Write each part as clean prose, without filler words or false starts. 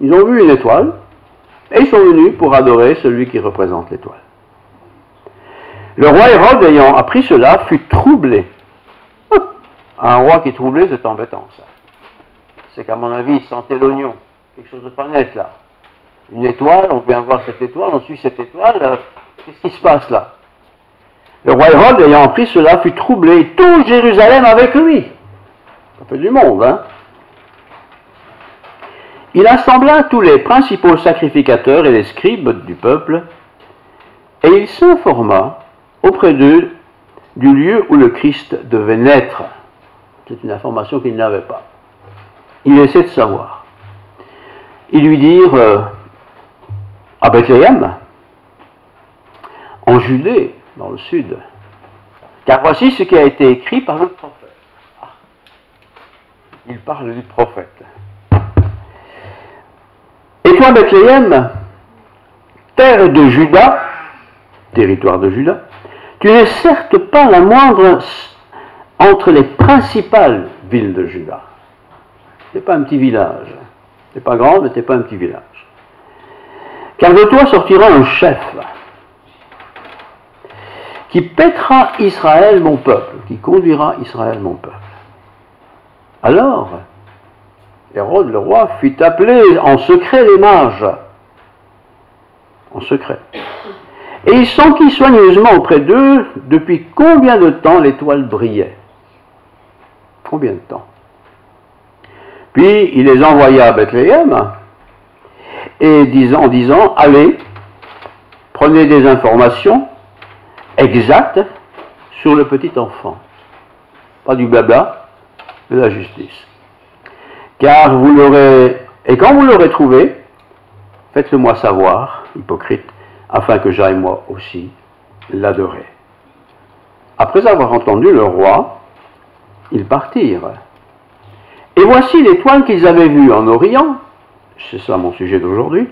Ils ont vu une étoile et ils sont venus pour adorer celui qui représente l'étoile. Le roi Hérode, ayant appris cela, fut troublé. Un roi qui est troublé, c'est embêtant, ça. C'est qu'à mon avis, il sentait l'oignon. Quelque chose de pas net, là. Une étoile, on vient voir cette étoile, on suit cette étoile. Qu'est-ce qui se passe, là? Le roi Hérode, ayant appris cela, fut troublé, et tout Jérusalem avec lui. Ça fait du monde, hein? Il assembla tous les principaux sacrificateurs et les scribes du peuple, et il s'informa auprès d'eux du lieu où le Christ devait naître. C'est une information qu'il n'avait pas. Il essaie de savoir. Ils lui dirent à Bethléem, en Judée, dans le sud, car voici ce qui a été écrit par le prophète. Ah. Il parle du prophète. Et toi, Bethléem, terre de Juda, territoire de Juda, tu n'es certes pas la moindre entre les principales villes de Juda. Ce n'est pas un petit village. Ce n'est pas grand, mais ce n'est pas un petit village. Car de toi sortira un chef qui paîtra Israël, mon peuple, qui conduira Israël, mon peuple. Alors, Hérode, le roi, fit appeler en secret les mages. En secret. Et il s'enquit soigneusement auprès d'eux depuis combien de temps l'étoile brillait. Combien de temps? Puis il les envoya à Bethléem et en disant, allez, prenez des informations exactes sur le petit enfant. Pas du blabla, de la justice. Car vous l'aurez, et quand vous l'aurez trouvé, faites-le moi savoir, hypocrite, afin que j'aille moi aussi l'adorer. Après avoir entendu le roi, ils partirent. Et voici l'étoile qu'ils avaient vue en Orient, c'est ça mon sujet d'aujourd'hui,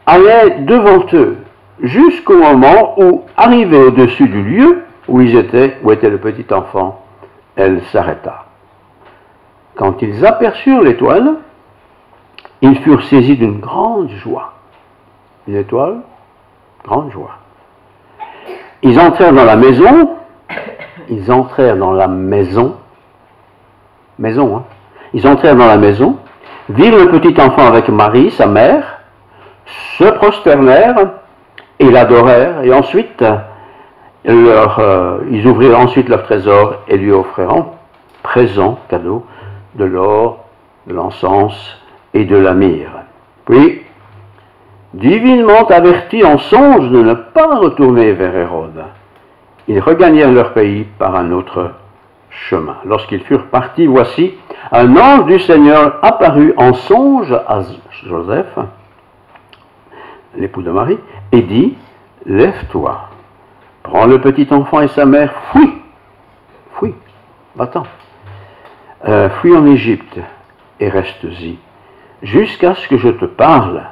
allait devant eux, jusqu'au moment où, arrivée au-dessus du lieu où était le petit enfant, elle s'arrêta. Quand ils aperçurent l'étoile, ils furent saisis d'une grande joie. Une étoile, grande joie. Ils entrèrent dans la maison, ils entrèrent dans la maison, virent le petit enfant avec Marie, sa mère, se prosternèrent et l'adorèrent, et ensuite ils ouvrirent ensuite leur trésor et lui offrirent en présent, cadeau, de l'or, de l'encens et de la myrrhe. Puis, divinement avertis en songe de ne pas retourner vers Hérode, ils regagnèrent leur pays par un autre chemin. Lorsqu'ils furent partis, voici, un ange du Seigneur apparut en songe à Joseph, l'époux de Marie, et dit, lève-toi, prends le petit enfant et sa mère, fuis, va-t'en, fuis en Égypte et reste-y, jusqu'à ce que je te parle,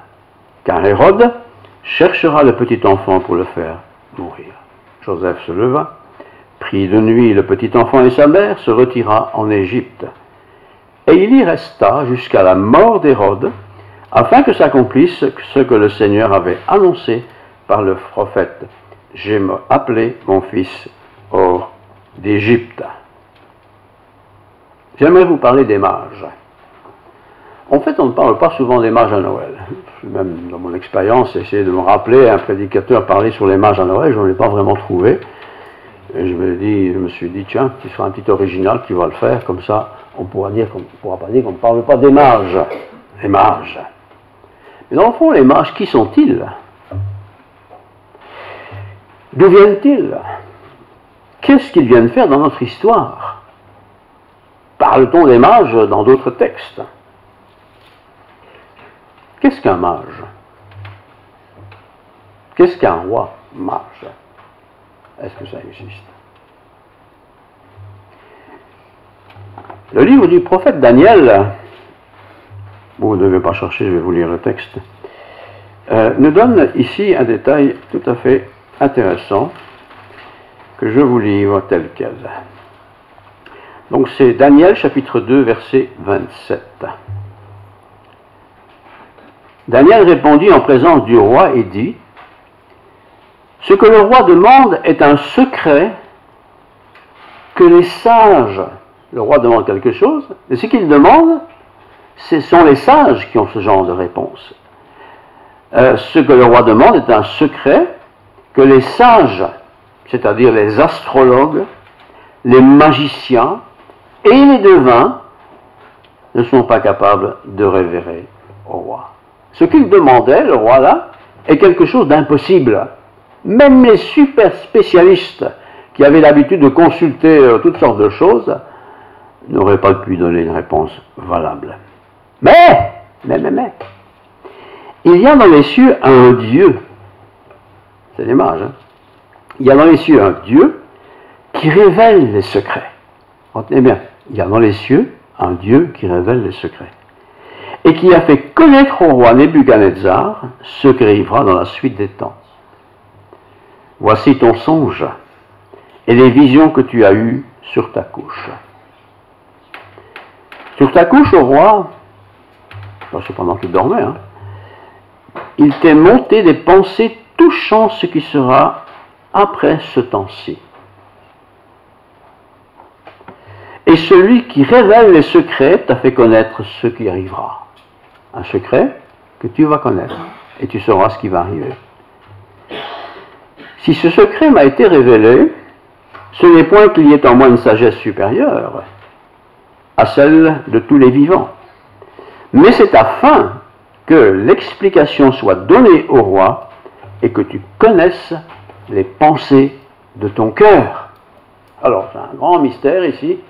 car Hérode cherchera le petit enfant pour le faire mourir. Joseph se leva, prit de nuit le petit enfant et sa mère, se retira en Égypte. Et il y resta jusqu'à la mort d'Hérode, afin que s'accomplisse ce que le Seigneur avait annoncé par le prophète. J'ai appelé mon fils hors d'Égypte. J'aimerais vous parler des mages. En fait, on ne parle pas souvent des mages à Noël. Même dans mon expérience, j'ai essayé de me rappeler un prédicateur parler sur les mages à Noël, je n'en ai pas vraiment trouvé. Et je me suis dit, tiens, ce sera un petit original qui va le faire, comme ça, on pourra pas dire qu'on ne parle pas des mages. Les mages. Mais dans le fond, les mages, qui sont-ils? D'où viennent-ils? Qu'est-ce qu'ils viennent faire dans notre histoire? Parle-t-on des mages dans d'autres textes? Qu'est-ce qu'un mage? Qu'est-ce qu'un roi mage? Est-ce que ça existe? Le livre du prophète Daniel, vous ne devez pas chercher, je vais vous lire le texte, nous donne ici un détail tout à fait intéressant que je vous livre tel quel. Donc c'est Daniel chapitre 2 verset 27. Daniel répondit en présence du roi et dit, « Ce que le roi demande est un secret que les sages, le roi demande quelque chose, et ce qu'il demande, ce sont les sages qui ont ce genre de réponse. Ce que le roi demande est un secret que les sages, c'est-à-dire les astrologues, les magiciens et les devins, ne sont pas capables de révéler au roi. Ce qu'il demandait, le roi là, est quelque chose d'impossible. Même les super spécialistes qui avaient l'habitude de consulter toutes sortes de choses n'auraient pas pu donner une réponse valable. Mais, il y a dans les cieux un Dieu, c'est l'image, hein? Il y a dans les cieux un Dieu qui révèle les secrets. Retenez bien, il y a dans les cieux un Dieu qui révèle les secrets. Et qui a fait connaître au roi Nebuchadnezzar ce qui arrivera dans la suite des temps. Voici ton songe et les visions que tu as eues sur ta couche. Sur ta couche, au roi, c'est pendant qu'il dormait, hein, il t'est monté des pensées touchant ce qui sera après ce temps-ci. Et celui qui révèle les secrets t'a fait connaître ce qui arrivera. Un secret que tu vas connaître et tu sauras ce qui va arriver. Si ce secret m'a été révélé, ce n'est point qu'il y ait en moi une sagesse supérieure à celle de tous les vivants, mais c'est afin que l'explication soit donnée au roi et que tu connaisses les pensées de ton cœur. Alors, c'est un grand mystère ici,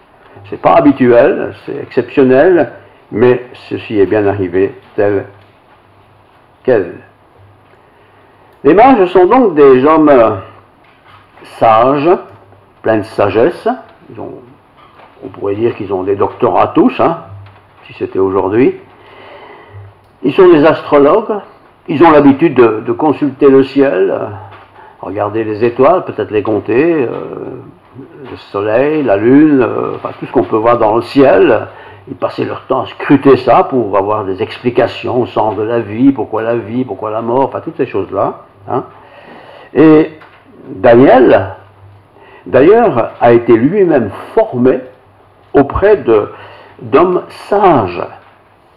c'est pas habituel, c'est exceptionnel, mais ceci est bien arrivé tel quel. Les mages sont donc des hommes sages, pleins de sagesse. On pourrait dire qu'ils ont des doctorats tous, hein, si c'était aujourd'hui. Ils sont des astrologues, ils ont l'habitude de consulter le ciel, regarder les étoiles, peut-être les compter, le soleil, la lune, enfin tout ce qu'on peut voir dans le ciel. Ils passaient leur temps à scruter ça pour avoir des explications au sens de la vie, pourquoi la mort, enfin toutes ces choses-là. Hein. Et Daniel, d'ailleurs, a été lui-même formé auprès d'hommes sages.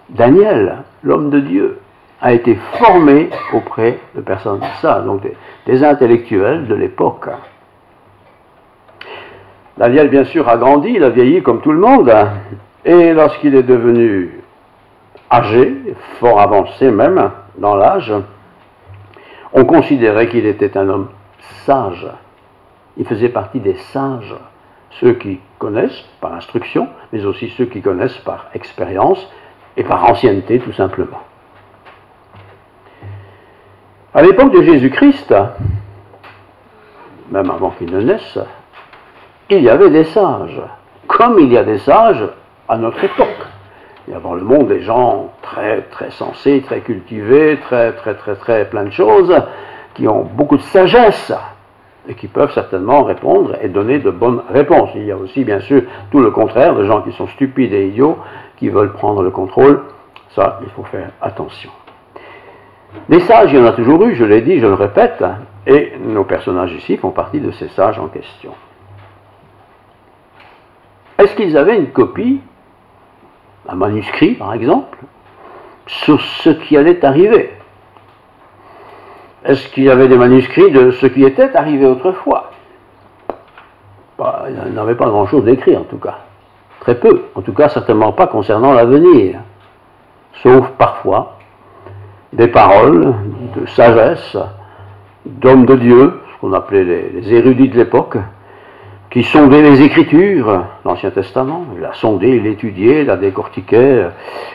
Daniel, l'homme de Dieu, a été formé auprès de personnes sages, donc des intellectuels de l'époque. Daniel, bien sûr, a grandi, il a vieilli comme tout le monde, et lorsqu'il est devenu âgé, fort avancé même dans l'âge, on considérait qu'il était un homme sage. Il faisait partie des sages, ceux qui connaissent par instruction, mais aussi ceux qui connaissent par expérience et par ancienneté tout simplement. À l'époque de Jésus-Christ, même avant qu'il ne naisse, il y avait des sages, comme il y a des sages à notre époque. Il y a dans le monde des gens très très sensés, très cultivés, très plein de choses, qui ont beaucoup de sagesse et qui peuvent certainement répondre et donner de bonnes réponses. Il y a aussi bien sûr tout le contraire, de gens qui sont stupides et idiots, qui veulent prendre le contrôle. Ça, il faut faire attention. Les sages, il y en a toujours eu, je l'ai dit, je le répète, et nos personnages ici font partie de ces sages en question. Est-ce qu'ils avaient une copie, un manuscrit par exemple, sur ce qui allait arriver? Est-ce qu'il y avait des manuscrits de ce qui était arrivé autrefois? Il n'avait pas grand-chose d'écrit en tout cas. Très peu, en tout cas certainement pas concernant l'avenir. Sauf parfois des paroles de sagesse d'hommes de Dieu, ce qu'on appelait les érudits de l'époque, qui sondaient les Écritures, l'Ancien Testament. Il l'a sondé, il l'étudiait, il la décortiquait,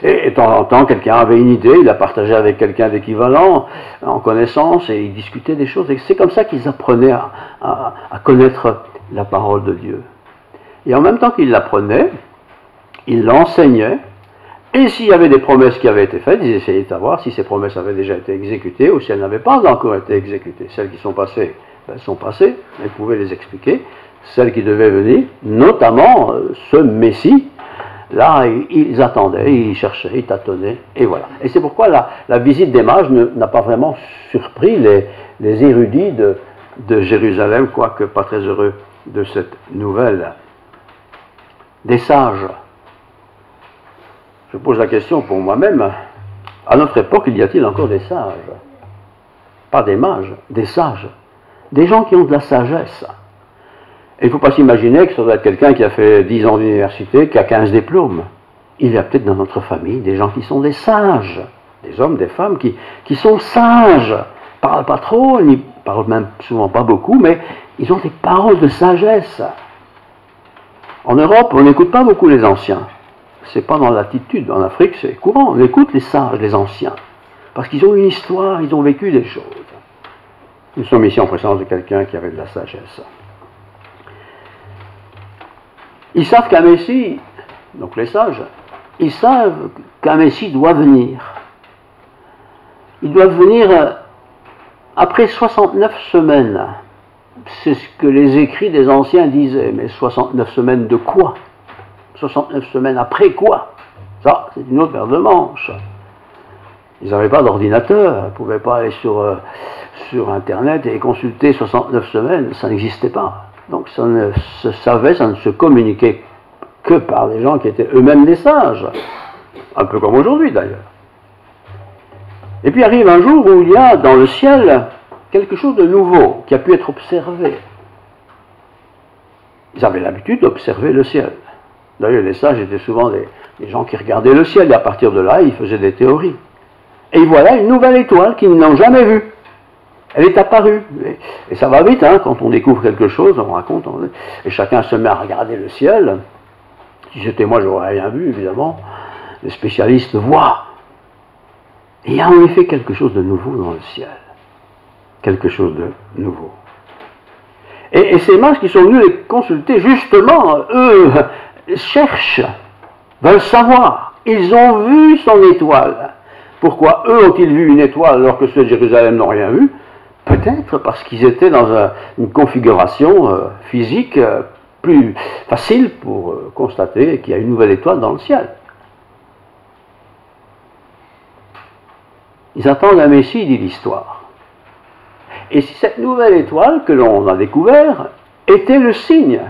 et de temps en temps, quelqu'un avait une idée, il la partageait avec quelqu'un d'équivalent, en connaissance, et ils discutaient des choses. Et c'est comme ça qu'ils apprenaient à connaître la parole de Dieu. Et en même temps qu'ils l'apprenaient, ils l'enseignaient, et s'il y avait des promesses qui avaient été faites, ils essayaient de savoir si ces promesses avaient déjà été exécutées, ou si elles n'avaient pas encore été exécutées. Celles qui sont passées, elles sont passées, elles pouvaient les expliquer. Celles qui devaient venir, notamment ce Messie, là, ils attendaient, ils cherchaient, ils tâtonnaient, et voilà. Et c'est pourquoi la visite des mages n'a pas vraiment surpris les érudits de Jérusalem, quoique pas très heureux de cette nouvelle. Des sages. Je pose la question pour moi-même, à notre époque, il y a-t-il encore des sages? Pas des mages, des sages. Des gens qui ont de la sagesse. Et il ne faut pas s'imaginer que ça doit être quelqu'un qui a fait 10 ans d'université, qui a 15 diplômes. Il y a peut-être dans notre famille des gens qui sont des sages, des hommes, des femmes qui sont sages. Ils ne parlent pas trop, ils ne parlent même souvent pas beaucoup, mais ils ont des paroles de sagesse. En Europe, on n'écoute pas beaucoup les anciens. Ce n'est pas dans l'attitude. En Afrique, c'est courant. On écoute les sages, les anciens. Parce qu'ils ont une histoire, ils ont vécu des choses. Nous sommes ici en présence de quelqu'un qui avait de la sagesse. Ils savent qu'un Messie, donc les sages, ils savent qu'un Messie doit venir. Il doit venir après 69 semaines. C'est ce que les écrits des anciens disaient. Mais 69 semaines de quoi? 69 semaines après quoi? Ça, c'est une autre paire de manches. Ils n'avaient pas d'ordinateur, ils ne pouvaient pas aller sur Internet et consulter 69 semaines, ça n'existait pas. Donc ça ne se savait, ça ne se communiquait que par des gens qui étaient eux-mêmes des sages, un peu comme aujourd'hui d'ailleurs. Et puis arrive un jour où il y a dans le ciel quelque chose de nouveau qui a pu être observé. Ils avaient l'habitude d'observer le ciel. D'ailleurs les sages étaient souvent des gens qui regardaient le ciel et à partir de là ils faisaient des théories. Et voilà une nouvelle étoile qu'ils n'ont jamais vue. Elle est apparue. Et ça va vite, hein, quand on découvre quelque chose, on raconte, et chacun se met à regarder le ciel. Si c'était moi, j'aurais rien vu, évidemment. Les spécialistes voient. Et il y a en effet quelque chose de nouveau dans le ciel. Quelque chose de nouveau. Et ces mages qui sont venus les consulter, justement, eux, cherchent, veulent savoir. Ils ont vu son étoile. Pourquoi eux ont-ils vu une étoile alors que ceux de Jérusalem n'ont rien vu? Peut-être parce qu'ils étaient dans une configuration physique plus facile pour constater qu'il y a une nouvelle étoile dans le ciel. Ils attendent un Messie, dit l'histoire. Et si cette nouvelle étoile que l'on a découverte était le signe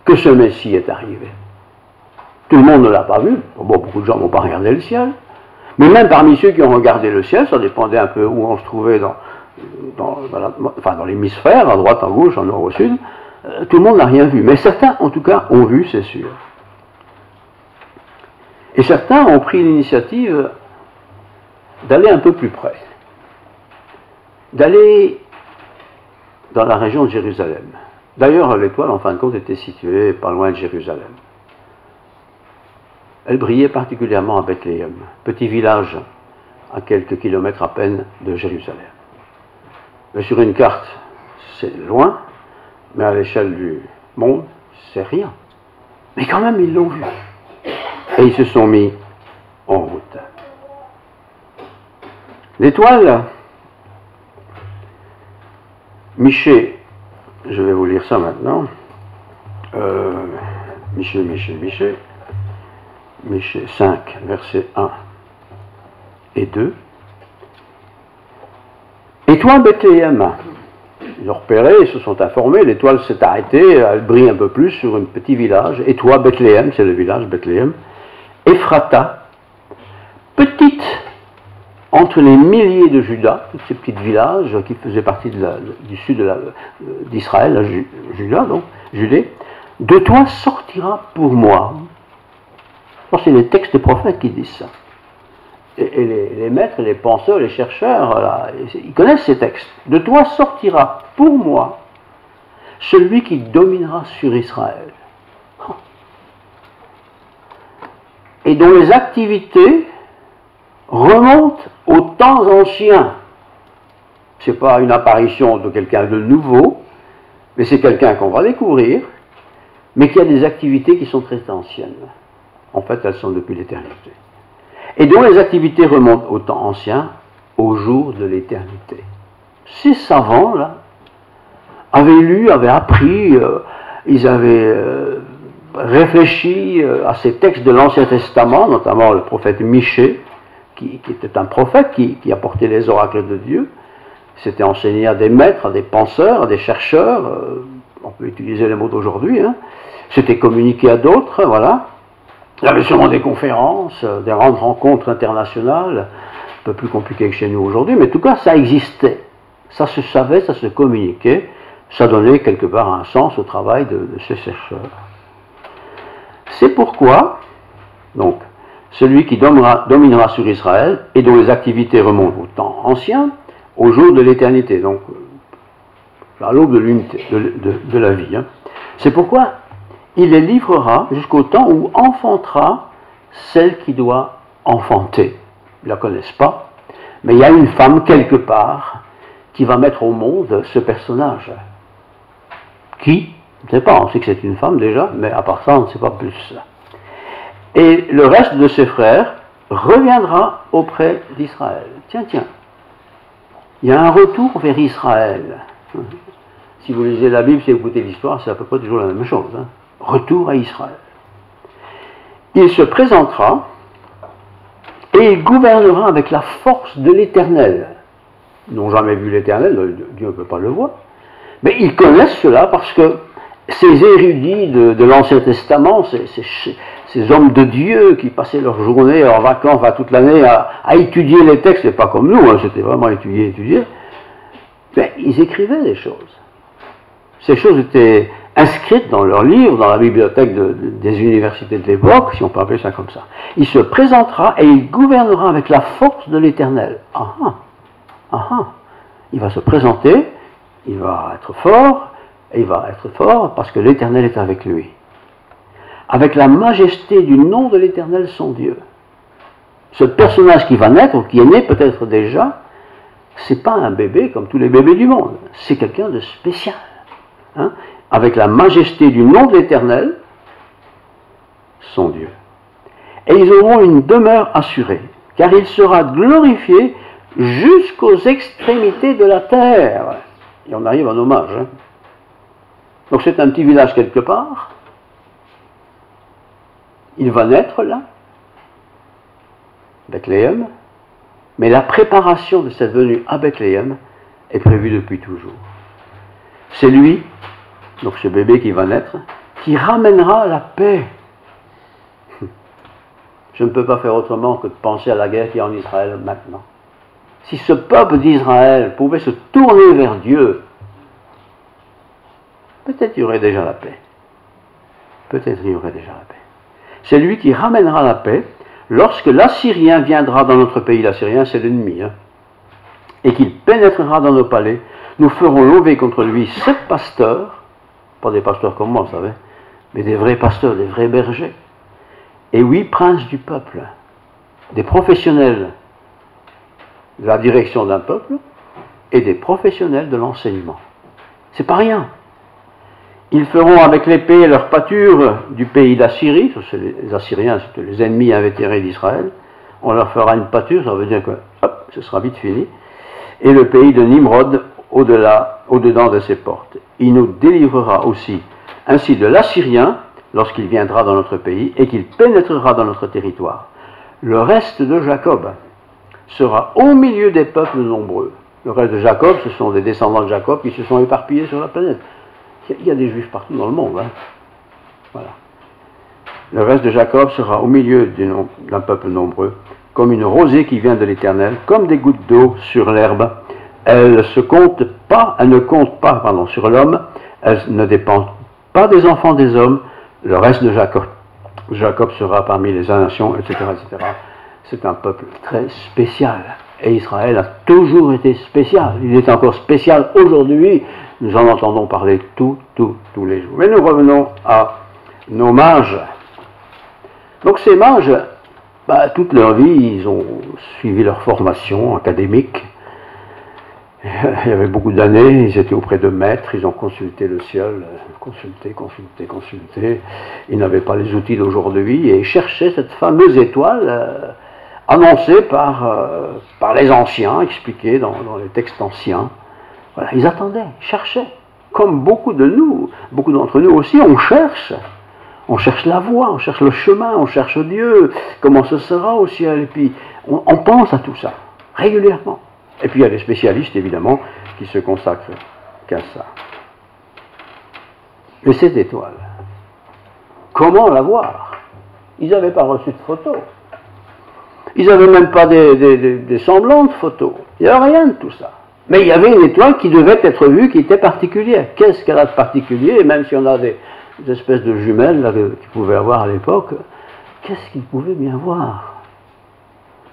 que ce Messie est arrivé. Tout le monde ne l'a pas vu. Bon, beaucoup de gens n'ont pas regardé le ciel. Mais même parmi ceux qui ont regardé le ciel, ça dépendait un peu où on se trouvait dans l'hémisphère, à droite, à gauche, en nord, au sud, tout le monde n'a rien vu. Mais certains, en tout cas, ont vu, c'est sûr. Et certains ont pris l'initiative d'aller un peu plus près, d'aller dans la région de Jérusalem. D'ailleurs, l'étoile, en fin de compte, était située pas loin de Jérusalem. Elle brillait particulièrement à Bethléem, petit village à quelques kilomètres à peine de Jérusalem. Mais sur une carte, c'est loin, mais à l'échelle du monde, c'est rien. Mais quand même, ils l'ont vu. Et ils se sont mis en route. L'étoile, Michée, je vais vous lire ça maintenant. Michée 5, versets 1 et 2. Et toi, Bethléem, ils ont repéré, ils se sont informés, l'étoile s'est arrêtée, elle brille un peu plus sur un petit village. Et toi, Bethléem, c'est le village Bethléem, Ephrata, petite entre les milliers de Juda, tous ces petits villages qui faisaient partie du sud d'Israël, Juda, donc, Judée, de toi sortira pour moi. C'est les textes des prophètes qui disent ça. Et les maîtres, les penseurs, les chercheurs, là, ils connaissent ces textes. De toi sortira pour moi celui qui dominera sur Israël. Et dont les activités remontent aux temps anciens. Ce n'est pas une apparition de quelqu'un de nouveau, mais c'est quelqu'un qu'on va découvrir, mais qui a des activités qui sont très anciennes. En fait, elles sont depuis l'éternité. Et dont les activités remontent au temps ancien, au jour de l'éternité. Ces savants, là, avaient lu, avaient appris, ils avaient réfléchi à ces textes de l'Ancien Testament, notamment le prophète Michée, qui était un prophète qui apportait les oracles de Dieu. C'était enseigné à des maîtres, à des penseurs, à des chercheurs, on peut utiliser les mots d'aujourd'hui, hein. C'était communiqué à d'autres, voilà. Il y avait sûrement des conférences, des grandes rencontres internationales, un peu plus compliquées que chez nous aujourd'hui, mais en tout cas, ça existait. Ça se savait, ça se communiquait, ça donnait quelque part un sens au travail de ces chercheurs. C'est pourquoi, donc, celui qui dominera sur Israël et dont les activités remontent au temps ancien, au jour de l'éternité, donc à l'aube de l'unité de la vie. Hein. C'est pourquoi il les livrera jusqu'au temps où enfantera celle qui doit enfanter. Ils ne la connaissent pas, mais il y a une femme quelque part qui va mettre au monde ce personnage. Qui? On ne sait pas, on sait que c'est une femme déjà, mais à part ça, on ne sait pas plus. Et le reste de ses frères reviendra auprès d'Israël. Tiens, il y a un retour vers Israël. Si vous lisez la Bible, si vous écoutez l'histoire, c'est à peu près toujours la même chose. Hein. Retour à Israël. Il se présentera et il gouvernera avec la force de l'Éternel. Ils n'ont jamais vu l'Éternel, Dieu ne peut pas le voir. Mais ils connaissent cela parce que ces érudits de l'Ancien Testament, ces hommes de Dieu qui passaient leur journée en vacances, toute l'année, à étudier les textes, c'est pas comme nous, hein, c'était vraiment étudier, mais ils écrivaient des choses. Ces choses étaient inscrites dans leurs livres, dans la bibliothèque des universités de l'époque, si on peut appeler ça comme ça. Il se présentera et il gouvernera avec la force de l'Éternel. Il va se présenter, il va être fort, et il va être fort parce que l'Éternel est avec lui. Avec la majesté du nom de l'Éternel son Dieu. Ce personnage qui va naître, ou qui est né peut-être déjà, c'est pas un bébé comme tous les bébés du monde, c'est quelqu'un de spécial. Hein? Avec la majesté du nom de l'Éternel, son Dieu. Et ils auront une demeure assurée, car il sera glorifié jusqu'aux extrémités de la terre. Et on arrive en hommage. Hein? Donc c'est un petit village quelque part. Il va naître là, Bethléem, mais la préparation de cette venue à Bethléem est prévue depuis toujours. C'est lui, donc ce bébé qui va naître, qui ramènera la paix. Je ne peux pas faire autrement que de penser à la guerre qui est en Israël maintenant. Si ce peuple d'Israël pouvait se tourner vers Dieu, peut-être il y aurait déjà la paix. Peut-être il y aurait déjà la paix. C'est lui qui ramènera la paix lorsque l'Assyrien viendra dans notre pays. L'Assyrien, c'est l'ennemi. Hein, et qu'il pénétrera dans nos palais. Nous ferons lever contre lui 7 pasteurs, pas des pasteurs comme moi, vous savez, mais des vrais pasteurs, des vrais bergers. Et 8 princes du peuple, des professionnels de la direction d'un peuple et des professionnels de l'enseignement. C'est pas rien. Ils feront avec l'épée leur pâture du pays d'Assyrie, les Assyriens, c'était les ennemis invétérés d'Israël. On leur fera une pâture, ça veut dire que hop, ce sera vite fini. Et le pays de Nimrod au-dedans de ses portes. Il nous délivrera aussi ainsi de l'Assyrien lorsqu'il viendra dans notre pays et qu'il pénétrera dans notre territoire. Le reste de Jacob sera au milieu des peuples nombreux. Le reste de Jacob, ce sont des descendants de Jacob qui se sont éparpillés sur la planète. Il y a des juifs partout dans le monde. Hein. Voilà. Le reste de Jacob sera au milieu d'un peuple nombreux, comme une rosée qui vient de l'Éternel, comme des gouttes d'eau sur l'herbe. Elle ne compte pas sur l'homme, elle ne dépend pas des enfants des hommes. Le reste de Jacob sera parmi les nations, etc., etc. C'est un peuple très spécial. Et Israël a toujours été spécial. Il est encore spécial aujourd'hui. Nous en entendons parler tous les jours. Mais nous revenons à nos mages. Donc ces mages, toute leur vie, ils ont suivi leur formation académique. Il y avait beaucoup d'années, ils étaient auprès de maîtres, ils ont consulté le ciel, consulté. Ils n'avaient pas les outils d'aujourd'hui et ils cherchaient cette fameuse étoile annoncée par les anciens, expliquée dans les textes anciens. Voilà, ils attendaient, ils cherchaient. Comme beaucoup d'entre nous aussi, on cherche. On cherche la voie, on cherche le chemin, on cherche Dieu, comment ce sera au ciel, et puis on pense à tout ça, régulièrement. Et puis il y a des spécialistes, évidemment, qui se consacrent qu'à ça. Mais cette étoile, comment la voir? Ils n'avaient pas reçu de photos. Ils n'avaient même pas des semblants de photos. Il n'y avait rien de tout ça. Mais il y avait une étoile qui devait être vue, qui était particulière. Qu'est-ce qu'elle a de particulier? Et même si on a des espèces de jumelles qu'ils pouvaient avoir à l'époque, qu'est-ce qu'ils pouvaient bien voir?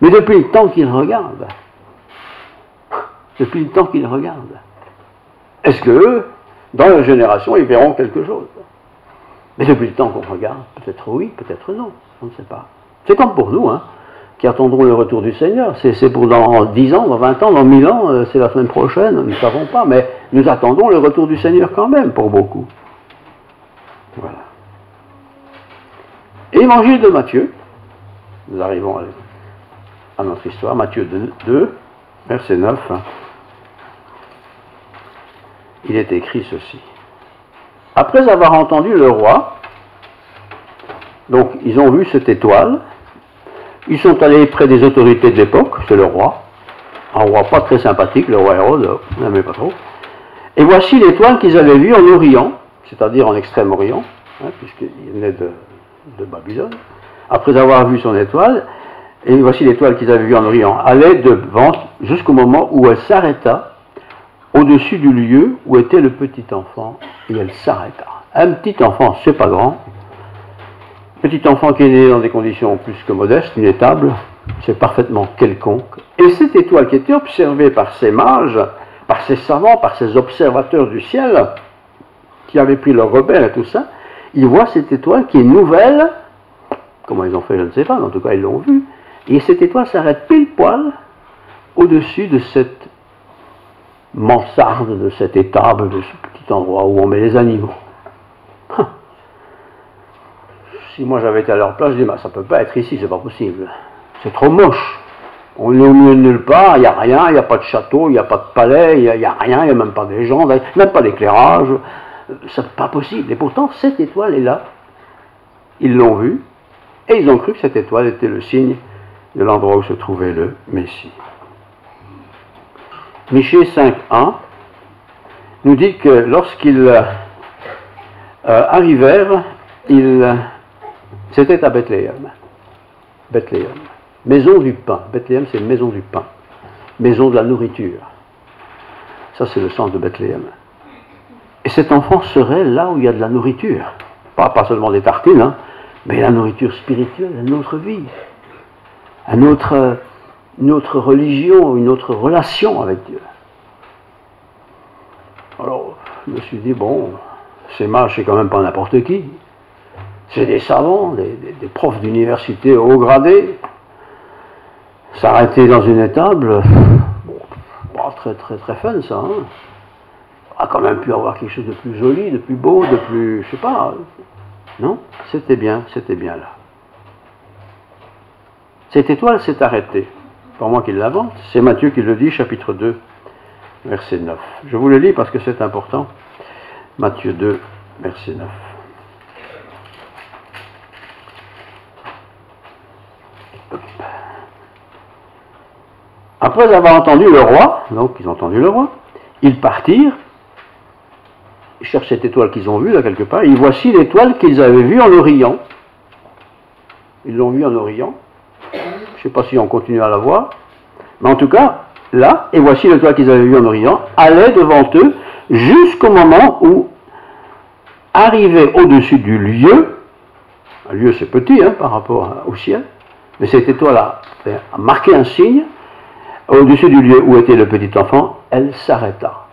Mais depuis le temps qu'ils regardent, est-ce qu'eux, dans leur génération, ils verront quelque chose? Mais depuis le temps qu'on regarde, peut-être oui, peut-être non, on ne sait pas. C'est comme pour nous, hein, qui attendront le retour du Seigneur. C'est pour dans 10 ans, dans 20 ans, dans 1000 ans, c'est la semaine prochaine, nous ne savons pas, mais nous attendons le retour du Seigneur quand même, pour beaucoup. Voilà. Évangile de Matthieu, nous arrivons à notre histoire, Matthieu 2, verset 9, il est écrit ceci. Après avoir entendu le roi, donc ils ont vu cette étoile, ils sont allés près des autorités de l'époque, c'est le roi, un roi pas très sympathique, le roi Hérode, on n'aimait pas trop, et voici l'étoile qu'ils avaient vue en Orient, c'est-à-dire en Extrême-Orient, hein, puisqu'il venait de Babylone, après avoir vu son étoile, et voici l'étoile qu'ils avaient vue en Orient, allait devant jusqu'au moment où elle s'arrêta au-dessus du lieu où était le petit enfant, et elle s'arrêta. Un petit enfant, c'est pas grand, petit enfant qui est né dans des conditions plus que modestes, une étable, c'est parfaitement quelconque. Et cette étoile qui était observée par ces mages, par ces savants, par ces observateurs du ciel, qui avaient pris leur repère et tout ça, ils voient cette étoile qui est nouvelle, comment ils ont fait, je ne sais pas, mais en tout cas ils l'ont vue, et cette étoile s'arrête pile poil au-dessus de cette mansarde, de cette étable, de ce petit endroit où on met les animaux. Si moi j'avais été à leur place, je dis, bah, ça ne peut pas être ici, c'est pas possible. C'est trop moche. On est au milieu de nulle part, il n'y a rien, il n'y a pas de château, il n'y a pas de palais, il n'y a rien, il n'y a même pas des gens, même pas d'éclairage. C'est pas possible. Et pourtant, cette étoile est là. Ils l'ont vue, et ils ont cru que cette étoile était le signe de l'endroit où se trouvait le Messie. Michée 5.1 nous dit que lorsqu'ils arrivèrent, c'était à Bethléem. Bethléem. Maison du pain. Bethléem, c'est maison du pain. Maison de la nourriture. Ça, c'est le sens de Bethléem. Et cet enfant serait là où il y a de la nourriture. Pas seulement des tartines, hein, mais la nourriture spirituelle, une autre vie. Une autre religion, une autre relation avec Dieu. Alors, je me suis dit, bon, ces mages, c'est quand même pas n'importe qui. C'est des savants, des profs d'université haut gradés. S'arrêter dans une étable, bon, pas très fun ça. Hein. On a quand même pu avoir quelque chose de plus joli, de plus beau, de plus, je sais pas. Non, c'était bien là. Cette étoile s'est arrêtée. Pas moi qui l'invente, c'est Matthieu qui le dit, chapitre 2, verset 9. Je vous le lis parce que c'est important. Matthieu 2, verset 9. Après avoir entendu le roi, donc ils ont entendu le roi, ils partirent, ils cherchent cette étoile qu'ils ont vue là quelque part, et voici l'étoile qu'ils avaient vue en Orient. Ils l'ont vue en Orient. Je ne sais pas si on continue à la voir, mais en tout cas, là, et voici l'étoile qu'ils avaient vue en Orient, allait devant eux jusqu'au moment où, arrivé au-dessus du lieu, un lieu c'est petit hein, par rapport au ciel, mais cette étoile a marqué un signe, au-dessus du lieu où était le petit enfant, elle s'arrêta.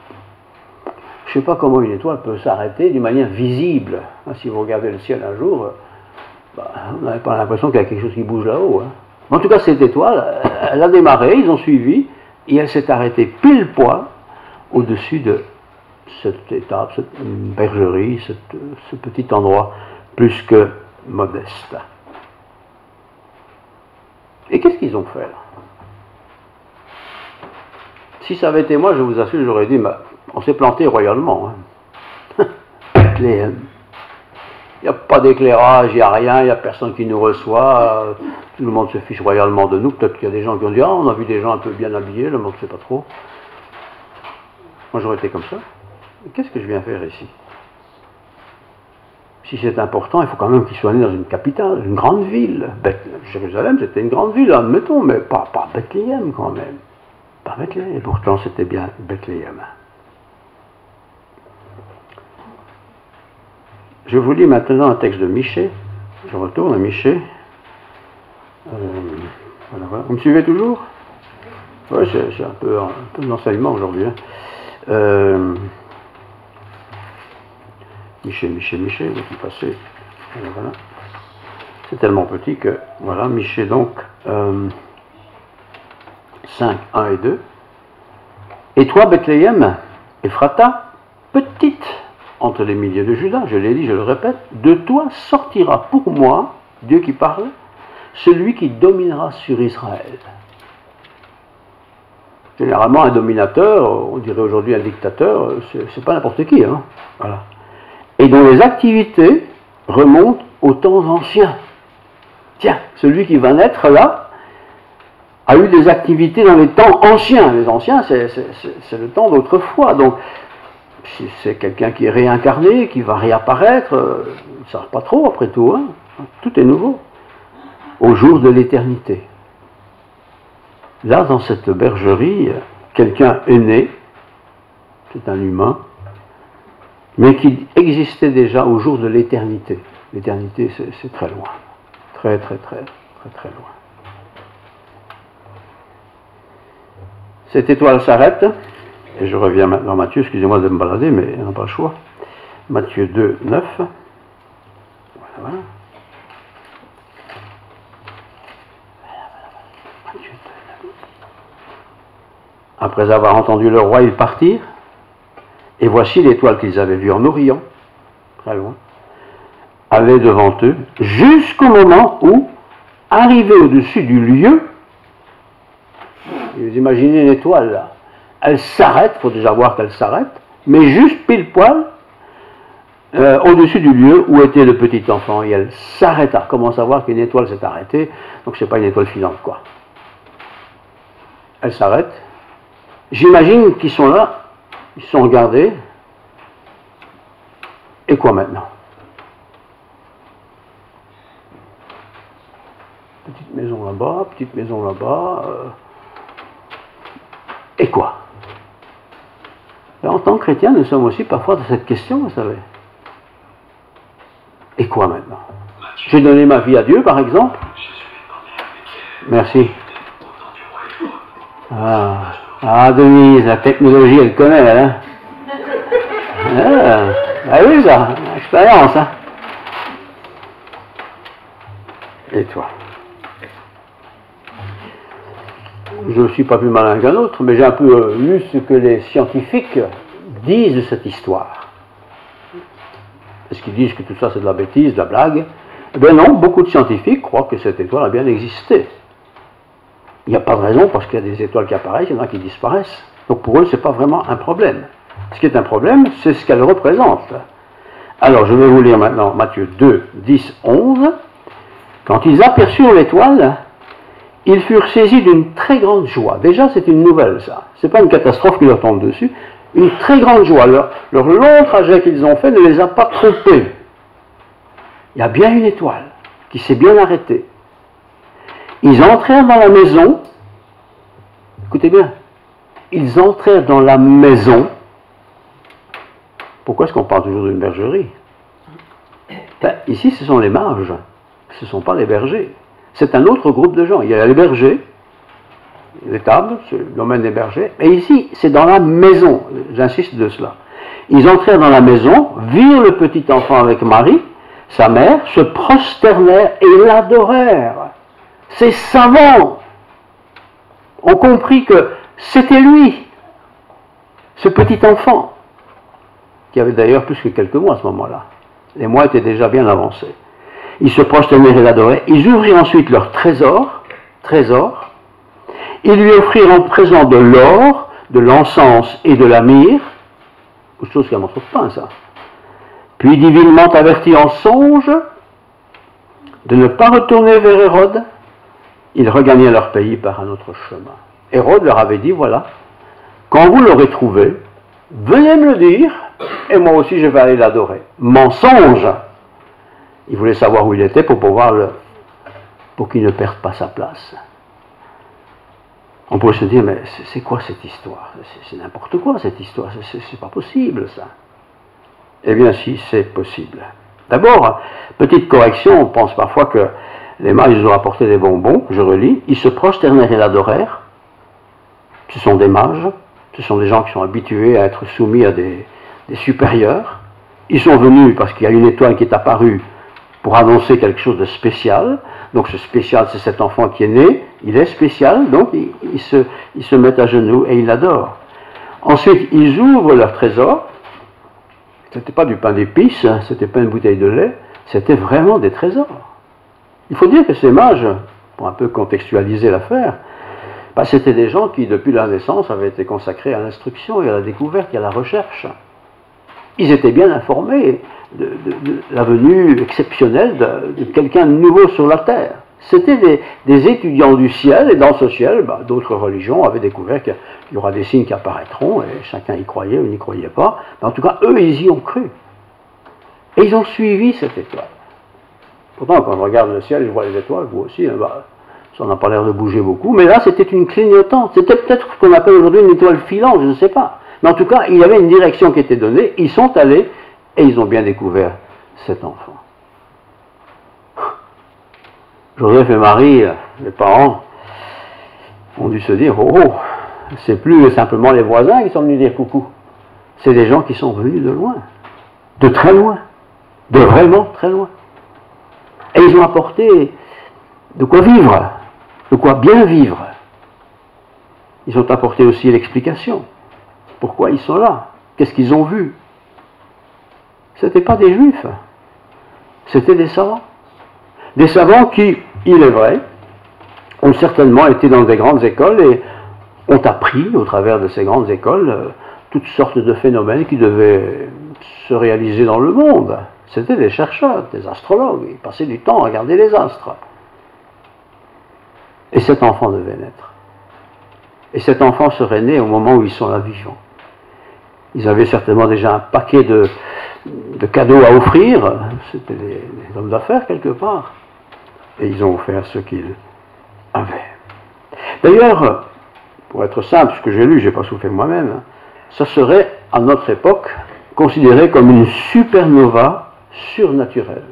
Je ne sais pas comment une étoile peut s'arrêter d'une manière visible. Si vous regardez le ciel un jour, vous n'avez pas l'impression qu'il y a quelque chose qui bouge là-haut. Hein. En tout cas, cette étoile, elle a démarré, ils ont suivi, et elle s'est arrêtée pile poil au-dessus de cette étape, cette bergerie, ce petit endroit plus que modeste. Et qu'est-ce qu'ils ont fait là? Si ça avait été moi, je vous assure, j'aurais dit, on s'est planté royalement. Hein. Bethléem. n'y a pas d'éclairage, il n'y a rien, il n'y a personne qui nous reçoit, tout le monde se fiche royalement de nous. Peut-être qu'il y a des gens qui ont dit, ah, on a vu des gens un peu bien habillés, le monde ne sait pas trop. Moi j'aurais été comme ça. Qu'est-ce que je viens faire ici? Si c'est important, il faut quand même qu'il soit né dans une capitale, une grande ville. Jérusalem, c'était une grande ville, admettons, mais pas Bethléem quand même. Pas Bethléem, et pourtant c'était bien Bethléem. Je vous lis maintenant un texte de Michée. Je retourne à Michée. Voilà. Vous me suivez toujours? Oui, c'est un peu d'enseignement aujourd'hui. Michée, vous passez. Voilà. C'est tellement petit que, voilà, Michée donc, 5, 1 et 2. Et toi, Bethléem, Ephrata, petite entre les milliers de Juda, je l'ai dit, je le répète, de toi sortira pour moi, Dieu qui parle, celui qui dominera sur Israël. Généralement, un dominateur, on dirait aujourd'hui un dictateur, c'est pas n'importe qui, hein. Voilà. Et dont les activités remontent aux temps anciens. Tiens, celui qui va naître là a eu des activités dans les temps anciens. Les anciens, c'est le temps d'autrefois. Donc, si c'est quelqu'un qui est réincarné, qui va réapparaître, ils ne savent pas trop après tout, hein. Tout est nouveau. Au jour de l'éternité. Là, dans cette bergerie, quelqu'un est né, c'est un humain, mais qui existait déjà au jour de l'éternité. L'éternité, c'est très loin. Très loin. Cette étoile s'arrête, et je reviens maintenant à Matthieu, excusez-moi de me balader, mais on n'a pas le choix. Matthieu 2, 9. Voilà. Matthieu 2, 9. Après avoir entendu le roi, ils partirent. Et voici l'étoile qu'ils avaient vue en Orient, très loin, allait devant eux, jusqu'au moment où, arrivé au-dessus du lieu, vous imaginez une étoile là, elle s'arrête, il faut déjà voir qu'elle s'arrête, mais juste pile poil, au-dessus du lieu où était le petit enfant, et elle s'arrêta. Comment savoir qu'une étoile s'est arrêtée? Donc c'est pas une étoile filante, quoi. Elle s'arrête. J'imagine qu'ils sont là, ils se sont regardés. Et quoi maintenant? Petite maison là-bas, et quoi? Et en tant que chrétien, nous sommes aussi parfois dans cette question, vous savez. Et quoi maintenant? J'ai donné ma vie à Dieu, par exemple. Merci. Ah, Denise, la technologie, elle connaît, elle, hein? Ah oui, ça, expérience, hein? Et toi? Je ne suis pas plus malin qu'un autre, mais j'ai un peu lu ce que les scientifiques disent de cette histoire. Est-ce qu'ils disent que tout ça c'est de la bêtise, de la blague? Eh bien non, beaucoup de scientifiques croient que cette étoile a bien existé. Il n'y a pas de raison, parce qu'il y a des étoiles qui apparaissent, il y en a qui disparaissent. Donc pour eux, ce n'est pas vraiment un problème. Ce qui est un problème, c'est ce qu'elle représente. Alors, je vais vous lire maintenant Matthieu 2, 10, 11. Quand ils aperçurent l'étoile, ils furent saisis d'une très grande joie. Déjà, c'est une nouvelle, ça. Ce n'est pas une catastrophe qui leur tombe dessus. Une très grande joie. Leur long trajet qu'ils ont fait ne les a pas trompés. Il y a bien une étoile qui s'est bien arrêtée. Ils entrèrent dans la maison. Écoutez bien. Ils entrèrent dans la maison. Pourquoi est-ce qu'on parle toujours d'une bergerie? Ici, ce sont les mages. Ce ne sont pas les bergers. C'est un autre groupe de gens. Il y a les bergers, les tables, c'est le domaine des bergers. Mais ici, c'est dans la maison. J'insiste de cela. Ils entrèrent dans la maison, virent le petit enfant avec Marie, sa mère, se prosternèrent et l'adorèrent. Ces savants ont compris que c'était lui, ce petit enfant, qui avait d'ailleurs plus que quelques mois à ce moment-là. Les mois étaient déjà bien avancés. Ils se prosternèrent et l'adoraient. Ils ouvrirent ensuite leur trésor. Ils lui offrirent en présent de l'or, de l'encens et de la myrrhe. Quelque chose qui a un morceau de pain, ça. puis divinement avertis en songe de ne pas retourner vers Hérode, ils regagnaient leur pays par un autre chemin. Hérode leur avait dit, voilà, quand vous l'aurez trouvé, venez me le dire, et moi aussi je vais aller l'adorer. Mensonge! Il voulait savoir où il était pour qu'il ne perde pas sa place. On pourrait se dire, mais c'est quoi cette histoire? C'est n'importe quoi cette histoire, c'est pas possible ça. Eh bien si, c'est possible. D'abord, petite correction, on pense parfois que les mages ils ont apporté des bonbons, je relis, ils se prosternèrent et l'adorèrent. Ce sont des mages, ce sont des gens qui sont habitués à être soumis à des supérieurs. Ils sont venus parce qu'il y a une étoile qui est apparue pour annoncer quelque chose de spécial. Donc ce spécial, c'est cet enfant qui est né, il est spécial, donc ils se mettent à genoux et ils l'adorent. Ensuite, ils ouvrent leur trésor. Ce n'était pas du pain d'épices, ce n'était pas une bouteille de lait, c'était vraiment des trésors. Il faut dire que ces mages, pour un peu contextualiser l'affaire, c'était des gens qui, depuis leur naissance, avaient été consacrés à l'instruction et à la découverte et à la recherche. Ils étaient bien informés de la venue exceptionnelle de quelqu'un de nouveau sur la terre. C'était des étudiants du ciel, et dans ce ciel, d'autres religions avaient découvert qu'il y aura des signes qui apparaîtront, et chacun y croyait ou n'y croyait pas. Mais en tout cas, eux, ils y ont cru. Et ils ont suivi cette étoile. Pourtant, quand on regarde le ciel, je vois les étoiles, vous aussi, ça n'a pas l'air de bouger beaucoup, mais là, c'était une clignotante. C'était peut-être ce qu'on appelle aujourd'hui une étoile filante, je ne sais pas. Mais en tout cas, il y avait une direction qui était donnée, ils sont allés, et ils ont bien découvert cet enfant. Joseph et Marie, les parents, ont dû se dire, oh, c'est plus simplement les voisins qui sont venus dire coucou. C'est des gens qui sont venus de loin, de très loin, de vraiment très loin. Et ils ont apporté de quoi vivre, de quoi bien vivre. Ils ont apporté aussi l'explication. Pourquoi ils sont là? Qu'est-ce qu'ils ont vu? Ce n'étaient pas des juifs, c'était des savants. Des savants qui, il est vrai, ont certainement été dans des grandes écoles et ont appris, au travers de ces grandes écoles, toutes sortes de phénomènes qui devaient se réaliser dans le monde. C'était des chercheurs, des astrologues, ils passaient du temps à regarder les astres. Et cet enfant devait naître. Et cet enfant serait né au moment où ils sont là vivants. Ils avaient certainement déjà un paquet de cadeaux à offrir, c'était des hommes d'affaires quelque part, et ils ont offert ce qu'ils avaient. D'ailleurs, pour être simple, ce que j'ai lu, je n'ai pas souffert moi-même, ça serait à notre époque considéré comme une supernova surnaturelle.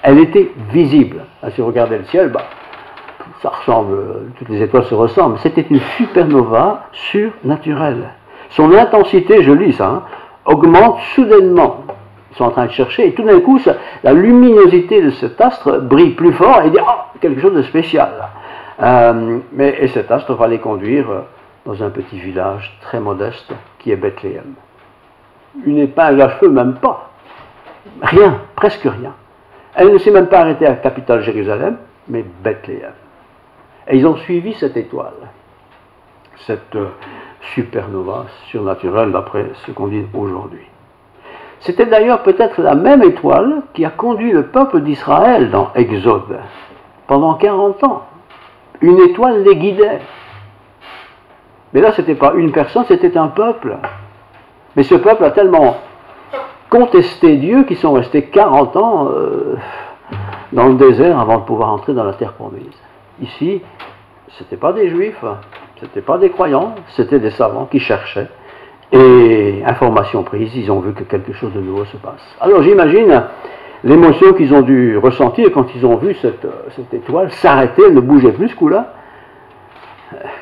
Elle était visible. Si vous regardez le ciel, ça ressemble, toutes les étoiles se ressemblent. C'était une supernova surnaturelle. Son intensité, je lis ça, augmente soudainement. Ils sont en train de chercher, et tout d'un coup, la luminosité de cet astre brille plus fort, et il dit, quelque chose de spécial. Et cet astre va les conduire dans un petit village très modeste, qui est Bethléem. Une épingle à cheveux, même pas. Rien, presque rien. Elle ne s'est même pas arrêtée à la capitale Jérusalem, mais Bethléem. Et ils ont suivi cette étoile, cette supernova surnaturelle, d'après ce qu'on dit aujourd'hui. C'était d'ailleurs peut-être la même étoile qui a conduit le peuple d'Israël dans Exode pendant 40 ans. Une étoile les guidait. Mais là, ce n'était pas une personne, c'était un peuple. Mais ce peuple a tellement contesté Dieu qu'ils sont restés 40 ans dans le désert avant de pouvoir entrer dans la terre promise. Ici, ce n'était pas des juifs, ce n'était pas des croyants, c'était des savants qui cherchaient. Et information prise, ils ont vu que quelque chose de nouveau se passe. Alors j'imagine l'émotion qu'ils ont dû ressentir quand ils ont vu cette étoile s'arrêter, elle ne bougeait plus ce coup-là.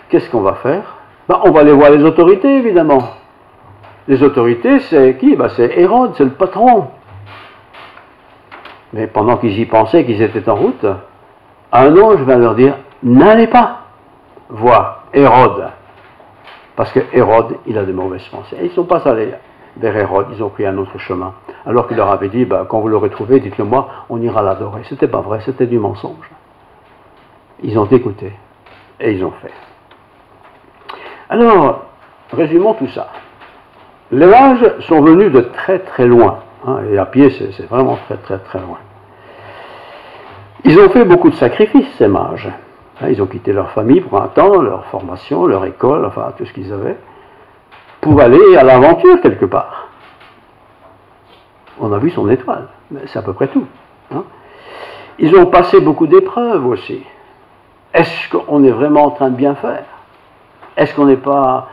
Qu'est-ce qu'on va faire? On va aller voir les autorités, évidemment. Les autorités, c'est qui? C'est Hérode, c'est le patron. Mais pendant qu'ils y pensaient, qu'ils étaient en route, un ange va leur dire, n'allez pas voir Hérode. Parce que Hérode, il a de mauvaises pensées. Et ils ne sont pas allés vers Hérode, ils ont pris un autre chemin. Alors qu'il leur avait dit, quand vous l'aurez trouvé, dites-le moi, on ira l'adorer. Ce n'était pas vrai, c'était du mensonge. Ils ont écouté, et ils ont fait. Alors, résumons tout ça. Les mages sont venus de très très loin. Hein, et à pied, c'est vraiment très très très loin. Ils ont fait beaucoup de sacrifices, ces mages. Hein, ils ont quitté leur famille pour un temps, leur formation, leur école, enfin tout ce qu'ils avaient, pour aller à l'aventure quelque part. On a vu son étoile, mais c'est à peu près tout. Hein. Ils ont passé beaucoup d'épreuves aussi. Est-ce qu'on est vraiment en train de bien faire? Est-ce qu'on n'est pas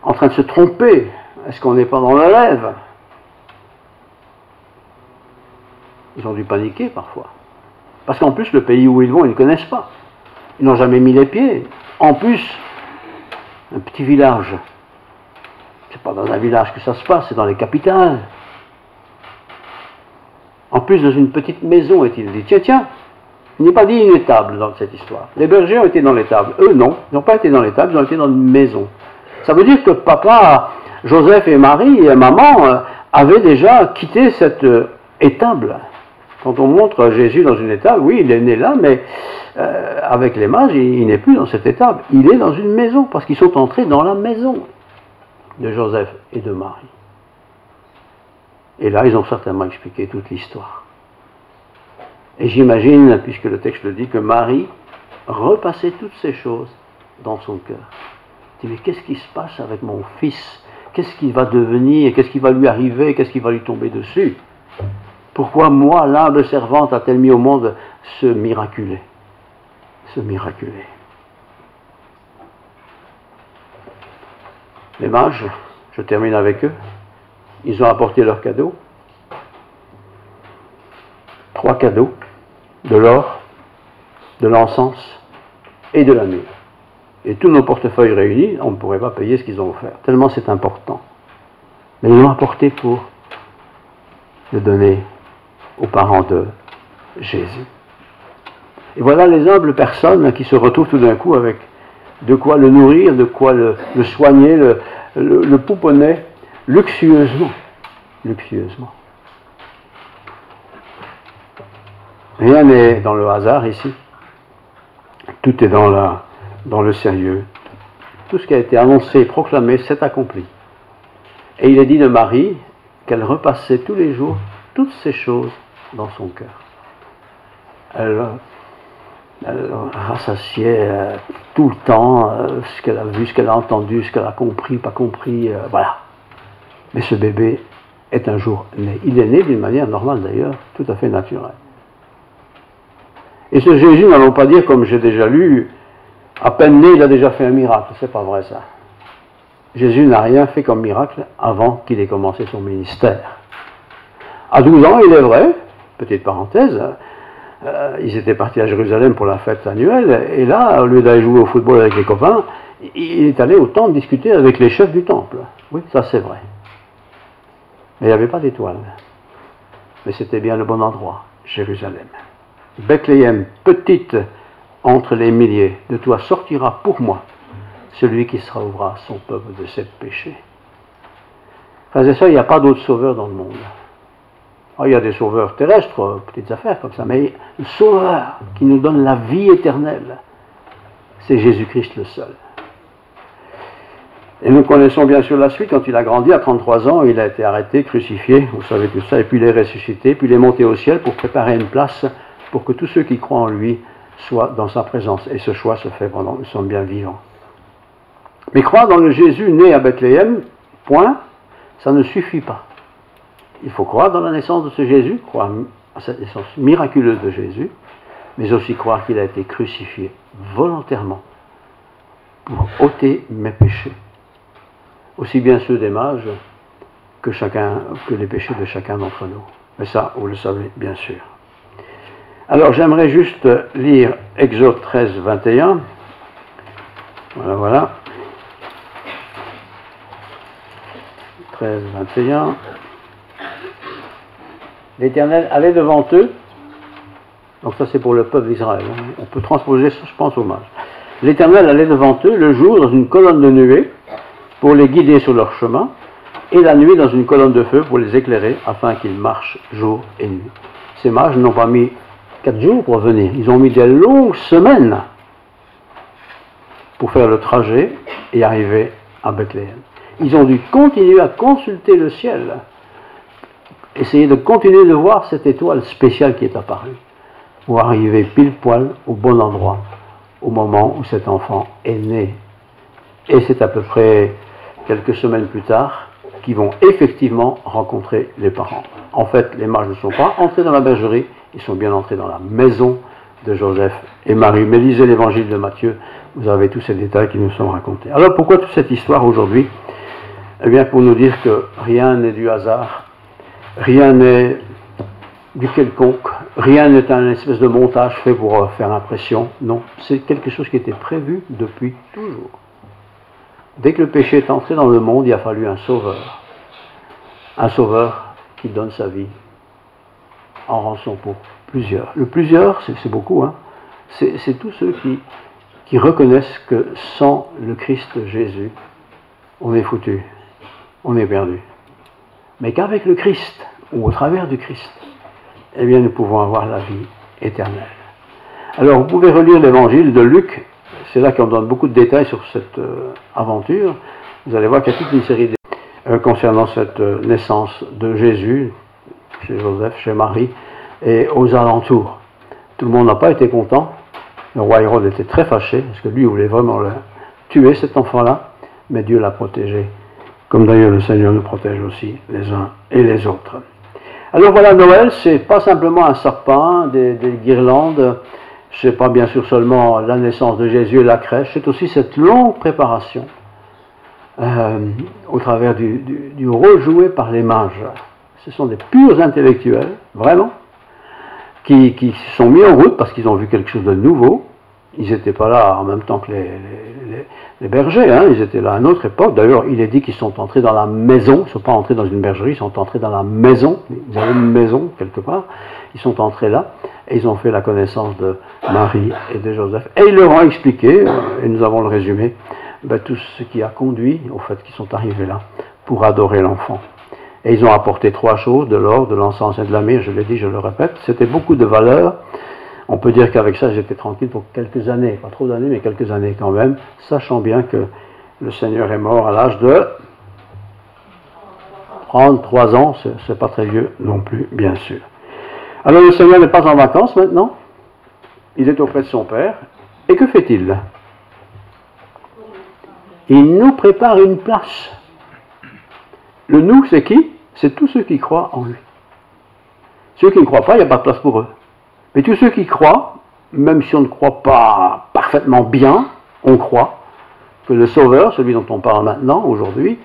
en train de se tromper? Est-ce qu'on n'est pas dans la lève? Ils ont dû paniquer parfois. Parce qu'en plus, le pays où ils vont, ils ne connaissent pas. Ils n'ont jamais mis les pieds. En plus, un petit village. C'est pas dans un village que ça se passe, c'est dans les capitales. En plus, dans une petite maison, est-il dit. Tiens, il n'est pas dit une étable dans cette histoire. Les bergers ont été dans l'étable. Eux, non. Ils n'ont pas été dans l'étable, ils ont été dans une maison. Ça veut dire que papa, Joseph et Marie et maman avaient déjà quitté cette étable. Quand on montre Jésus dans une étable, oui, il est né là, mais avec les mages, il n'est plus dans cette étable. Il est dans une maison, parce qu'ils sont entrés dans la maison de Joseph et de Marie. Et là, ils ont certainement expliqué toute l'histoire. Et j'imagine, puisque le texte le dit, que Marie repassait toutes ces choses dans son cœur. Elle dit, mais qu'est-ce qui se passe avec mon fils? Qu'est-ce qu'il va devenir? Qu'est-ce qui va lui arriver? Qu'est-ce qui va lui tomber dessus? Pourquoi moi, l'humble servante, a-t-elle mis au monde ce miraculé? Ce miraculé. Les mages, je termine avec eux, ils ont apporté leurs cadeaux. 3 cadeaux, de l'or, de l'encens et de la myrrhe. Et tous nos portefeuilles réunis, on ne pourrait pas payer ce qu'ils ont offert, tellement c'est important. Mais ils l'ont apporté pour le donner aux parents de Jésus. Et voilà les humbles personnes qui se retrouvent tout d'un coup avec de quoi le nourrir, de quoi le soigner, le pouponner luxueusement. Luxueusement. Rien n'est dans le hasard ici. Tout est dans le sérieux. Tout ce qui a été annoncé et proclamé s'est accompli. Et il est dit de Marie qu'elle repassait tous les jours toutes ces choses dans son cœur. Elle rassasiait tout le temps ce qu'elle a vu, ce qu'elle a entendu, ce qu'elle a compris, pas compris, voilà. Mais ce bébé est un jour né. Il est né d'une manière normale d'ailleurs, tout à fait naturelle. Et ce Jésus, n'allons pas dire, comme j'ai déjà lu, à peine né, il a déjà fait un miracle. C'est pas vrai ça. Jésus n'a rien fait comme miracle avant qu'il ait commencé son ministère. À 12 ans, il est vrai, petite parenthèse, ils étaient partis à Jérusalem pour la fête annuelle, et là, au lieu d'aller jouer au football avec les copains, il est allé au temple discuter avec les chefs du temple. Oui, ça c'est vrai. Mais il n'y avait pas d'étoile. Mais c'était bien le bon endroit, Jérusalem. Bethléem, petite entre les milliers, de toi sortira pour moi celui qui sauvera son peuple de ses péchés. Frères et sœurs, il n'y a pas d'autre sauveur dans le monde. Il y a des sauveurs terrestres, petites affaires comme ça, mais le sauveur qui nous donne la vie éternelle, c'est Jésus-Christ le seul. Et nous connaissons bien sûr la suite. Quand il a grandi, à 33 ans, il a été arrêté, crucifié, vous savez tout ça, et puis il est ressuscité, puis il est monté au ciel pour préparer une place pour que tous ceux qui croient en lui soient dans sa présence. Et ce choix se fait pendant que nous sommes bien vivants. Mais croire dans le Jésus né à Bethléem, point, ça ne suffit pas. Il faut croire dans la naissance de ce Jésus, croire à cette naissance miraculeuse de Jésus, mais aussi croire qu'il a été crucifié volontairement pour ôter mes péchés, aussi bien ceux des mages que les péchés de chacun d'entre nous. Mais ça, vous le savez bien sûr. Alors j'aimerais juste lire Exode 13, 21. Voilà. 13, 21. L'Éternel allait devant eux. Donc ça c'est pour le peuple d'Israël. On peut transposer ça, je pense, au mage. L'Éternel allait devant eux le jour dans une colonne de nuée pour les guider sur leur chemin, et la nuit dans une colonne de feu pour les éclairer afin qu'ils marchent jour et nuit. Ces mages n'ont pas mis 4 jours pour venir, ils ont mis des longues semaines pour faire le trajet et arriver à Bethléem. Ils ont dû continuer à consulter le ciel. essayez de continuer de voir cette étoile spéciale qui est apparue, pour arriver pile poil au bon endroit, au moment où cet enfant est né. Et c'est à peu près quelques semaines plus tard qu'ils vont effectivement rencontrer les parents. En fait, les mages ne sont pas entrés dans la bergerie, ils sont bien entrés dans la maison de Joseph et Marie. Mais lisez l'évangile de Matthieu, vous avez tous ces détails qui nous sont racontés. Alors pourquoi toute cette histoire aujourd'hui? Eh bien pour nous dire que rien n'est du hasard, rien n'est du quelconque, rien n'est un espèce de montage fait pour faire impression. Non, c'est quelque chose qui était prévu depuis toujours. Dès que le péché est entré dans le monde, il a fallu un sauveur qui donne sa vie en rançon pour plusieurs. Le plusieurs, c'est beaucoup, hein. C'est tous ceux qui reconnaissent que sans le Christ Jésus, on est foutu, on est perdu. Mais qu'avec le Christ, ou au travers du Christ, eh bien nous pouvons avoir la vie éternelle. Alors vous pouvez relire l'évangile de Luc, c'est là qu'on donne beaucoup de détails sur cette aventure. Vous allez voir qu'il y a toute une série de concernant cette naissance de Jésus, chez Joseph, chez Marie, et aux alentours. Tout le monde n'a pas été content. Le roi Hérode était très fâché, parce que lui voulait vraiment tuer cet enfant-là, mais Dieu l'a protégé, comme d'ailleurs le Seigneur nous protège aussi, les uns et les autres. Alors voilà, Noël, c'est pas simplement un sapin, des guirlandes, c'est pas bien sûr seulement la naissance de Jésus et la crèche, c'est aussi cette longue préparation au travers du rôle joué par les mages. Ce sont des purs intellectuels, vraiment, qui se sont mis en route parce qu'ils ont vu quelque chose de nouveau. Ils n'étaient pas là en même temps que les bergers, hein, ils étaient là à une autre époque. D'ailleurs, il est dit qu'ils sont entrés dans la maison, ils ne sont pas entrés dans une bergerie, ils sont entrés dans la maison, ils avaient une maison quelque part, ils sont entrés là, et ils ont fait la connaissance de Marie et de Joseph. Et ils leur ont expliqué, et nous avons le résumé, tout ce qui a conduit au fait qu'ils sont arrivés là, pour adorer l'enfant. Et ils ont apporté trois choses, de l'or, de l'encens et de la myrrhe, je l'ai dit, je le répète, c'était beaucoup de valeur. On peut dire qu'avec ça, j'étais tranquille pour quelques années, pas trop d'années, mais quelques années quand même, sachant bien que le Seigneur est mort à l'âge de 33 ans, c'est pas très vieux non plus, bien sûr. Alors le Seigneur n'est pas en vacances maintenant, il est auprès de son Père, et que fait-il? Il nous prépare une place. Le nous, c'est qui? C'est tous ceux qui croient en lui. Ceux qui ne croient pas, il n'y a pas de place pour eux. Mais tous ceux qui croient, même si on ne croit pas parfaitement bien, on croit que le Sauveur, celui dont on parle maintenant, aujourd'hui,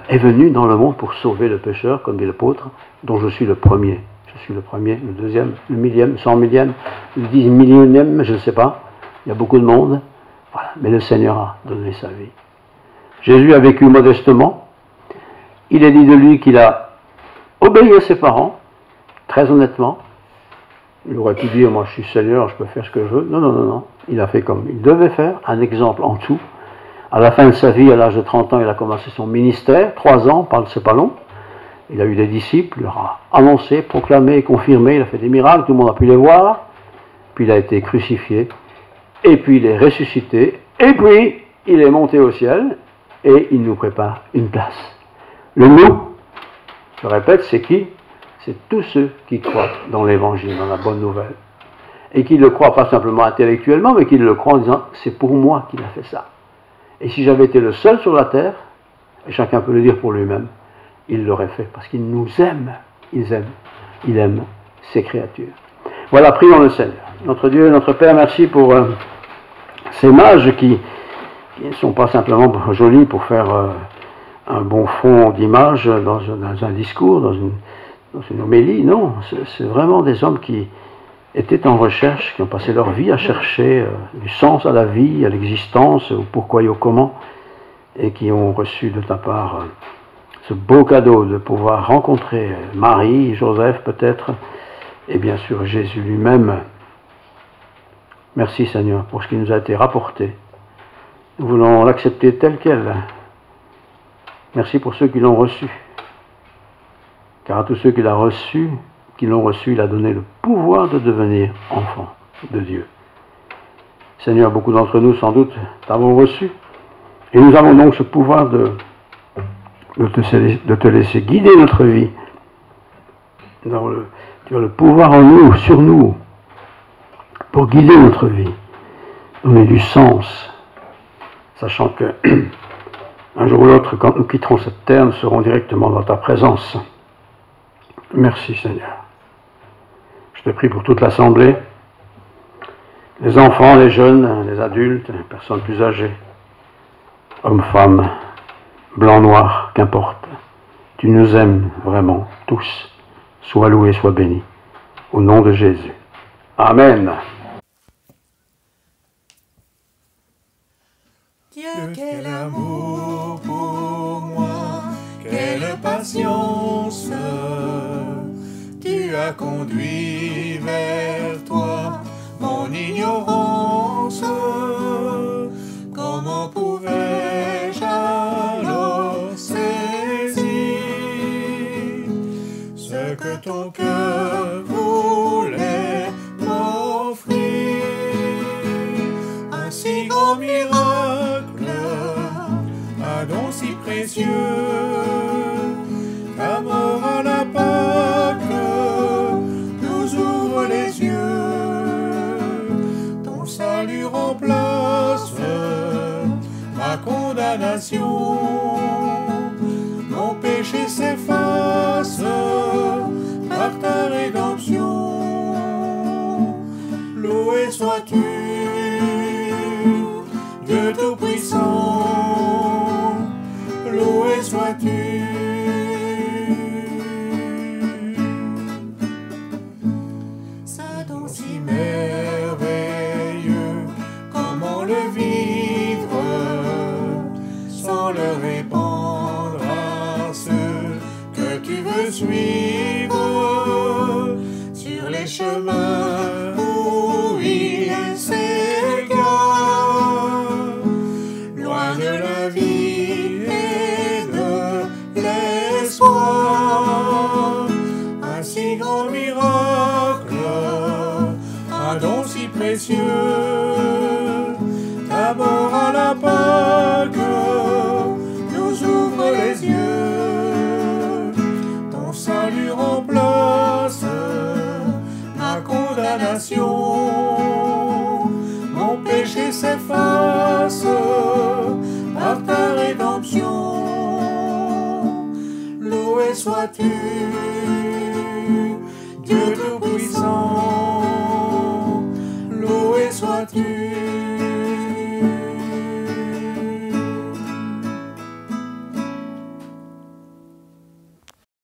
est venu dans le monde pour sauver le pécheur, comme dit l'apôtre, dont je suis le premier. Je suis le premier, le deuxième, le millième, 100 millième, le 10 millionième, je ne sais pas. Il y a beaucoup de monde. Voilà. Mais le Seigneur a donné sa vie. Jésus a vécu modestement. Il est dit de lui qu'il a obéi à ses parents, très honnêtement. Il aurait pu dire, moi je suis Seigneur, je peux faire ce que je veux. Non, non, non, non. Il a fait comme il devait faire, un exemple en tout. À la fin de sa vie, à l'âge de 30 ans, il a commencé son ministère, 3 ans, c'est pas long. Il a eu des disciples, il leur a annoncé, proclamé, confirmé, il a fait des miracles, tout le monde a pu les voir. Puis il a été crucifié, et puis il est ressuscité, et puis il est monté au ciel, et il nous prépare une place. Le nous, je répète, c'est qui? C'est tous ceux qui croient dans l'évangile, dans la bonne nouvelle. Et qui ne le croient pas simplement intellectuellement, mais qui le croient en disant, c'est pour moi qu'il a fait ça. Et si j'avais été le seul sur la terre, et chacun peut le dire pour lui-même, il l'aurait fait, parce qu'il nous aime. Il aime ses créatures. Voilà, prions le Seigneur. Notre Dieu, notre Père, merci pour ces mages qui ne sont pas simplement jolis pour faire un bon fond d'image dans un discours, dans une homélie, non, c'est vraiment des hommes qui étaient en recherche, qui ont passé leur vie à chercher du sens à la vie, à l'existence, au pourquoi et au comment, et qui ont reçu de ta part ce beau cadeau de pouvoir rencontrer Marie, Joseph peut-être, et bien sûr Jésus lui-même. Merci Seigneur pour ce qui nous a été rapporté. Nous voulons l'accepter tel quel. Merci pour ceux qui l'ont reçu. Car à tous ceux qui l'ont reçu, il a donné le pouvoir de devenir enfants de Dieu. Seigneur, beaucoup d'entre nous, sans doute, t'avons reçu. Et nous avons donc ce pouvoir de te laisser guider notre vie tu as le pouvoir en nous, sur nous, pour guider notre vie, donner du sens, sachant que un jour ou l'autre, quand nous quitterons cette terre, nous serons directement dans ta présence. Merci Seigneur. Je te prie pour toute l'assemblée, les enfants, les jeunes, les adultes, les personnes plus âgées, hommes, femmes, blancs, noirs, qu'importe. Tu nous aimes vraiment, tous. Sois loué, sois béni. Au nom de Jésus. Amen. Dieu, quel amour pour moi, quelle patience, tu as conduit vers toi mon ignorance. Comment pouvais-je alors saisir ce que ton cœur voulait m'offrir? Un si grand miracle, un don si précieux, ta mort à la Pâque nous ouvre les yeux. Ton salut remplace ma condamnation, mon péché s'efface par ta rédemption. Loué sois-tu, Dieu Tout-Puissant, loué sois-tu. Ça don si merveilleux, comment le vivre sans le répandre à ceux que tu veux suivre sur les chemins où il s'égare, loin de la vie et de l'espoir. Un si grand miracle, un don si précieux, ta mort à la Pâque nous ouvre les yeux. Ton salut remplace ma condamnation, mon péché s'efface par ta rédemption. Loué sois-tu, Dieu Tout-Puissant, loué sois-tu.